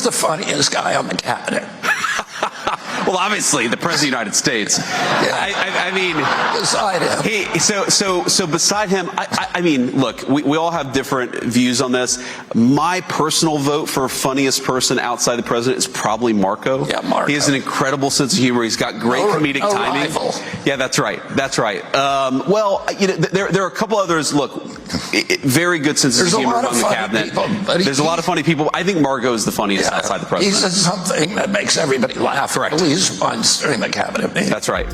the funniest guy on the cabinet? Well, obviously, the President of the United States. Yeah. I mean, beside him. So beside him, I mean, look, we all have different views on this. My personal vote for funniest person outside the president is probably Marco. Yeah, Marco. He has an incredible sense of humor. He's got great comedic timing. Rival. Yeah, that's right. That's right. Well, you know, there are a couple others. Look, very good sense of humor among the cabinet. There's a lot of funny people. I think Marco is the funniest outside the president. He says something that makes everybody laugh. Correct. At least once during the cabinet meeting. That's right.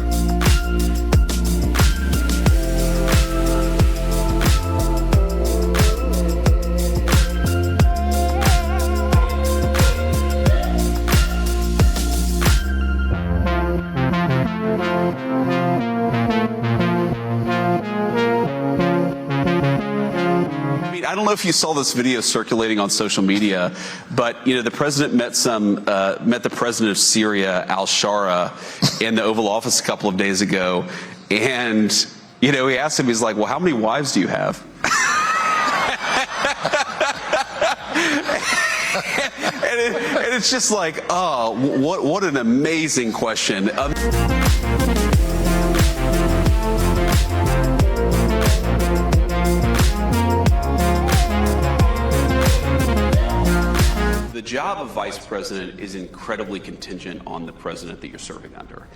I don't know if you saw this video circulating on social media, but you know the president met the president of Syria, al-Shara, in the Oval Office a couple of days ago, and you know he asked him, he's like, "Well, how many wives do you have?" and it's just like, oh, what an amazing question. The job of vice president is incredibly contingent on the president that you're serving under.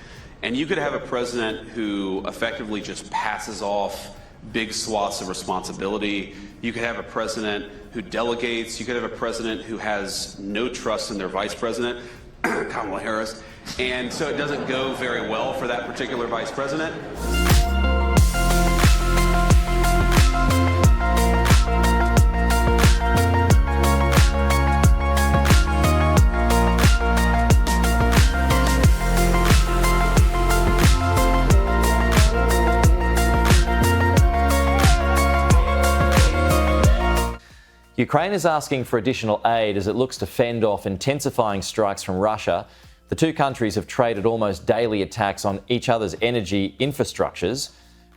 And you could have a president who effectively just passes off big swaths of responsibility. You could have a president who delegates. You could have a president who has no trust in their vice president, Kamala Harris. And so it doesn't go very well for that particular vice president. Ukraine is asking for additional aid as it looks to fend off intensifying strikes from Russia. The two countries have traded almost daily attacks on each other's energy infrastructures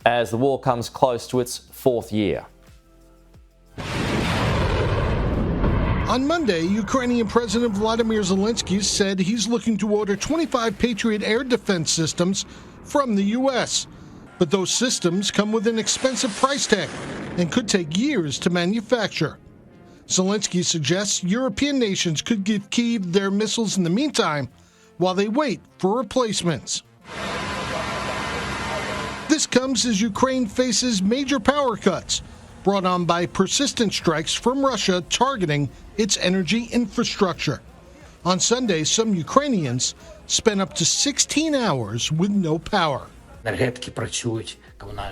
as the war comes close to its fourth year. On Monday, Ukrainian President Vladimir Zelensky said he's looking to order 25 Patriot air defense systems from the U.S. But those systems come with an expensive price tag and could take years to manufacture. Zelensky suggests European nations could give Kyiv their missiles in the meantime while they wait for replacements. This comes as Ukraine faces major power cuts brought on by persistent strikes from Russia targeting its energy infrastructure. On Sunday, some Ukrainians spent up to 16 hours with no power.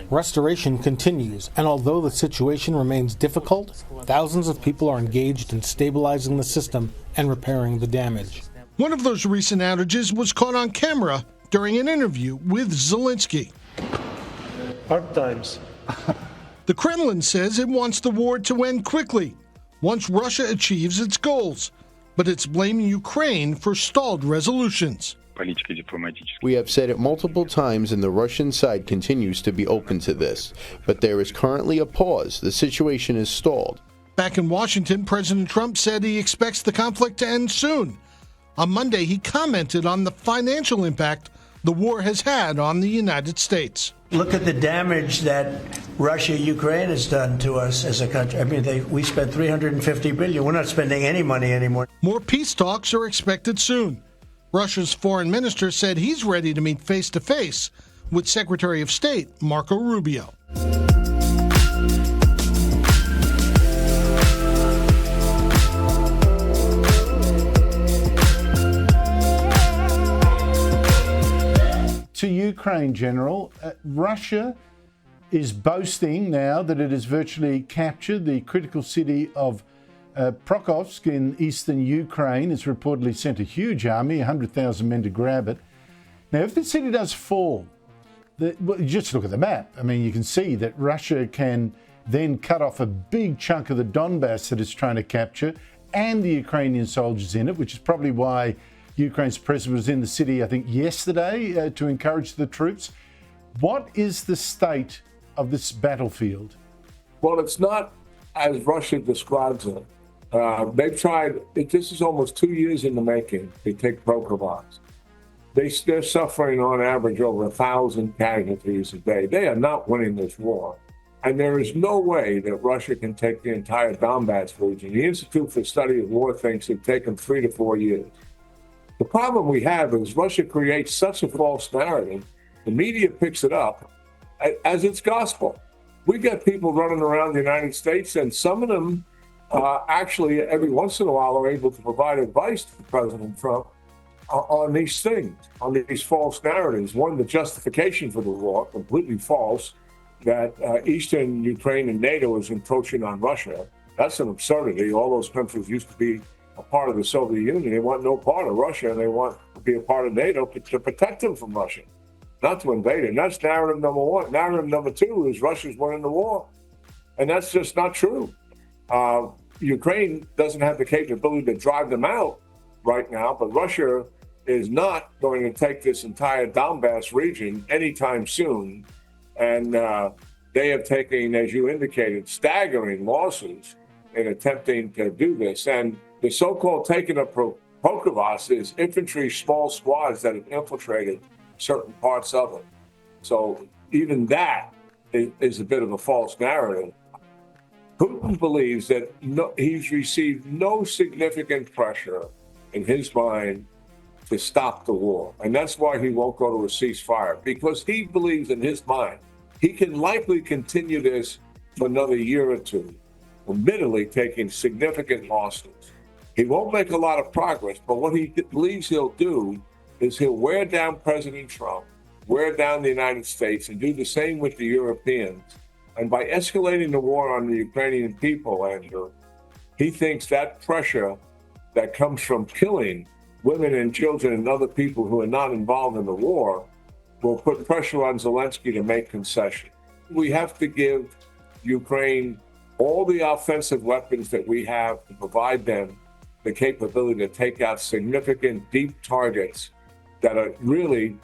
Restoration continues, and although the situation remains difficult, thousands of people are engaged in stabilizing the system and repairing the damage. One of those recent outages was caught on camera during an interview with Zelensky. Hard times. The Kremlin says it wants the war to end quickly, once Russia achieves its goals, but it's blaming Ukraine for stalled resolutions. We have said it multiple times, and the Russian side continues to be open to this. But there is currently a pause. The situation is stalled. Back in Washington, President Trump said he expects the conflict to end soon. On Monday, he commented on the financial impact the war has had on the United States. Look at the damage that Russia-Ukraine has done to us as a country. I mean, we spent $350 billion. We're not spending any money anymore. More peace talks are expected soon. Russia's foreign minister said he's ready to meet face-to-face with Secretary of State Marco Rubio. To Ukraine, General, Russia is boasting now that it has virtually captured the critical city of Prokofsk in eastern Ukraine. It's reportedly sent a huge army, 100,000 men to grab it. Now, if the city does fall, just look at the map. I mean, you can see that Russia can then cut off a big chunk of the Donbass that it's trying to capture and the Ukrainian soldiers in it, which is probably why Ukraine's president was in the city, I think, yesterday to encourage the troops. What is the state of this battlefield? Well, it's not as Russia describes it. They've tried, this is almost 2 years in the making, they take Prokopov. They're suffering on average over 1,000 casualties a day. They are not winning this war. And there is no way that Russia can take the entire Donbass region. The Institute for Study of War thinks it'd take them 3 to 4 years. The problem we have is Russia creates such a false narrative. The media picks it up as its gospel. We get people running around the United States, and some of them actually, every once in a while, are able to provide advice to President Trump on these things, on these false narratives. One, the justification for the war, completely false, that Eastern Ukraine and NATO is encroaching on Russia. That's an absurdity. All those countries used to be a part of the Soviet Union. They want no part of Russia, and they want to be a part of NATO to protect them from Russia, not to invade it. And that's narrative number one. Narrative number two is Russia's winning the war. And that's just not true. Ukraine doesn't have the capability to drive them out right now, but Russia is not going to take this entire Donbass region anytime soon. And they have taken, as you indicated, staggering losses in attempting to do this. And the so-called taking of Pokrovsk is infantry small squads that have infiltrated certain parts of it. So even that is a bit of a false narrative. Putin believes that he's received no significant pressure in his mind to stop the war. And that's why he won't go to a ceasefire, because he believes in his mind he can likely continue this for another year or two, admittedly taking significant losses. He won't make a lot of progress, but what he believes he'll do is he'll wear down President Trump, wear down the United States, and do the same with the Europeans. And by escalating the war on the Ukrainian people, Andrew, he thinks that pressure that comes from killing women and children and other people who are not involved in the war will put pressure on Zelensky to make concessions. We have to give Ukraine all the offensive weapons that we have to provide them the capability to take out significant deep targets that are really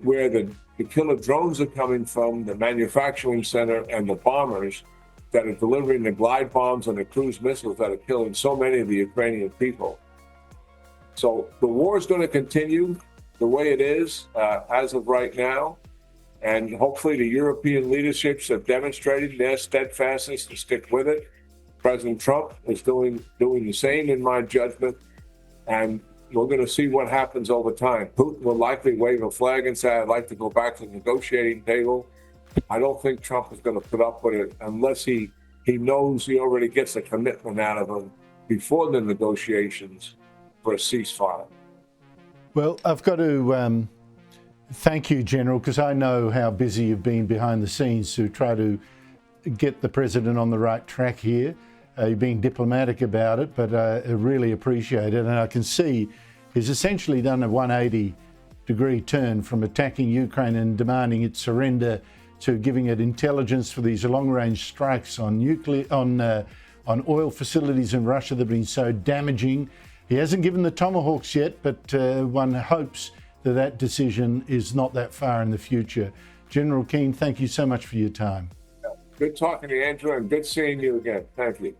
where the killer drones are coming from, the manufacturing center, and the bombers that are delivering the glide bombs and the cruise missiles that are killing so many of the Ukrainian people. So the war is going to continue the way it is as of right now. And hopefully the European leaderships have demonstrated their steadfastness to stick with it. President Trump is doing the same, in my judgment. And we're going to see what happens over time. Putin will likely wave a flag and say, I'd like to go back to the negotiating table. I don't think Trump is going to put up with it unless he knows he already gets a commitment out of him before the negotiations for a ceasefire. Well, I've got to thank you, General, because I know how busy you've been behind the scenes to try to get the president on the right track here. You're being diplomatic about it, but I really appreciate it. And I can see he's essentially done a 180-degree turn from attacking Ukraine and demanding its surrender to giving it intelligence for these long-range strikes on oil facilities in Russia that have been so damaging. He hasn't given the tomahawks yet, but one hopes that decision is not that far in the future. General Keane, thank you so much for your time. Good talking to you, Andrew, and good seeing you again. Thank you.